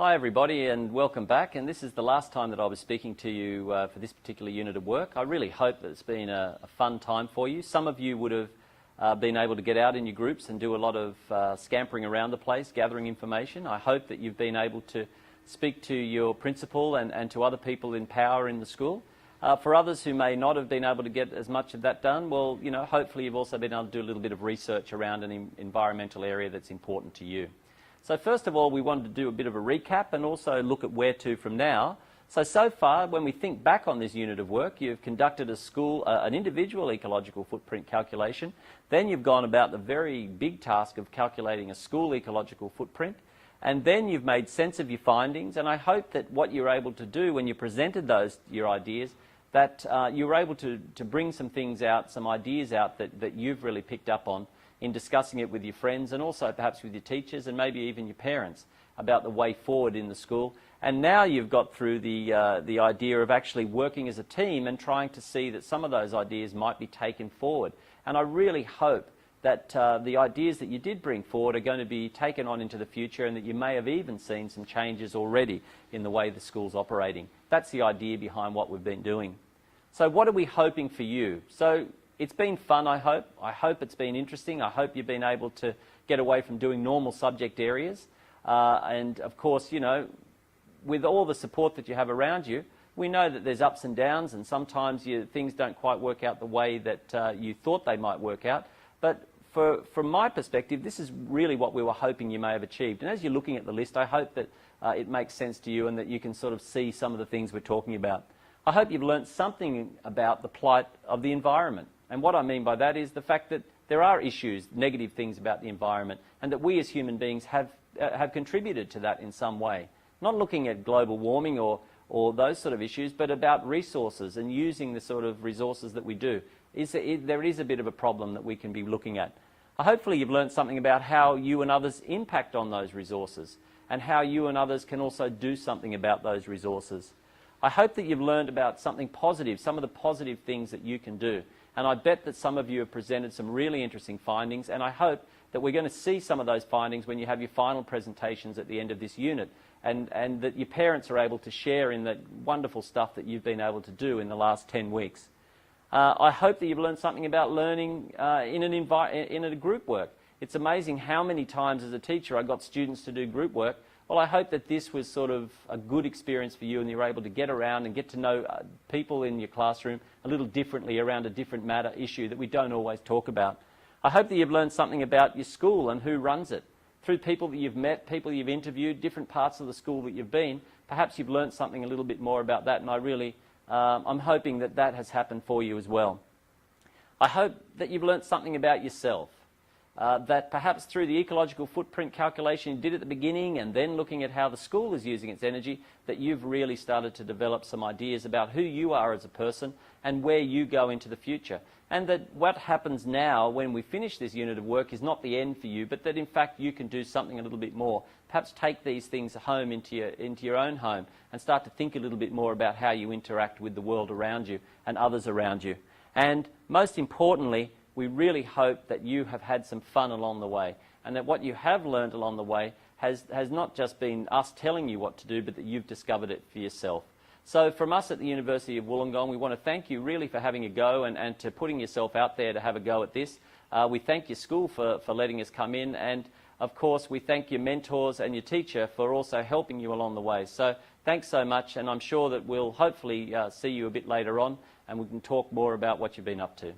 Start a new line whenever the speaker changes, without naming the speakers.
Hi everybody and welcome back, and this is the last time that I'll be speaking to you for this particular unit of work. I really hope that it's been a fun time for you. Some of you would have been able to get out in your groups and do a lot of scampering around the place, gathering information. I hope that you've been able to speak to your principal and to other people in power in the school. For others who may not have been able to get as much of that done, well, you know, hopefully you've also been able to do a little bit of research around an environmental area that's important to you. So first of all, we wanted to do a bit of a recap and also look at where to from now. So far, when we think back on this unit of work, you've conducted an individual ecological footprint calculation. Then you've gone about the very big task of calculating a school ecological footprint. And then you've made sense of your findings. And I hope that what you're able to do when you presented your ideas, that you were able to bring some things out, some ideas out that you've really picked up on in discussing it with your friends and also perhaps with your teachers and maybe even your parents about the way forward in the school. And now you've got through the idea of actually working as a team and trying to see that some of those ideas might be taken forward. And I really hope that the ideas that you did bring forward are going to be taken on into the future and that you may have even seen some changes already in the way the school's operating. That's the idea behind what we've been doing. So what are we hoping for you? So it's been fun, I hope. I hope it's been interesting. I hope you've been able to get away from doing normal subject areas. And of course, you know, with all the support that you have around you, we know that there's ups and downs and sometimes things don't quite work out the way that you thought they might work out. But from my perspective, this is really what we were hoping you may have achieved. And as you're looking at the list, I hope that it makes sense to you and that you can sort of see some of the things we're talking about. I hope you've learnt something about the plight of the environment. And what I mean by that is the fact that there are issues, negative things about the environment, and that we as human beings have contributed to that in some way. Not looking at global warming or those sort of issues, but about resources and using the sort of resources that we do. There is a bit of a problem that we can be looking at. Hopefully you've learned something about how you and others impact on those resources and how you and others can also do something about those resources. I hope that you've learned about something positive, some of the positive things that you can do. And I bet that some of you have presented some really interesting findings, and I hope that we're going to see some of those findings when you have your final presentations at the end of this unit, and that your parents are able to share in the wonderful stuff that you've been able to do in the last 10 weeks. I hope that you've learned something about learning in a group work. It's amazing how many times as a teacher I got students to do group work. Well, I hope that this was sort of a good experience for you and you were able to get around and get to know people in your classroom a little differently around a different issue that we don't always talk about. I hope that you've learned something about your school and who runs it. Through people that you've met, people you've interviewed, different parts of the school that you've been, perhaps you've learned something a little bit more about that, and I'm hoping that that has happened for you as well. I hope that you've learned something about yourself. That perhaps through the ecological footprint calculation you did at the beginning and then looking at how the school is using its energy, that you've really started to develop some ideas about who you are as a person and where you go into the future. And that what happens now when we finish this unit of work is not the end for you, but that in fact you can do something a little bit more. Perhaps take these things home into your own home and start to think a little bit more about how you interact with the world around you and others around you. And most importantly, we really hope that you have had some fun along the way and that what you have learned along the way has not just been us telling you what to do, but that you've discovered it for yourself. So from us at the University of Wollongong, we want to thank you really for having a go and to putting yourself out there to have a go at this. We thank your school for letting us come in, and of course we thank your mentors and your teacher for also helping you along the way. So thanks so much, and I'm sure that we'll hopefully see you a bit later on and we can talk more about what you've been up to.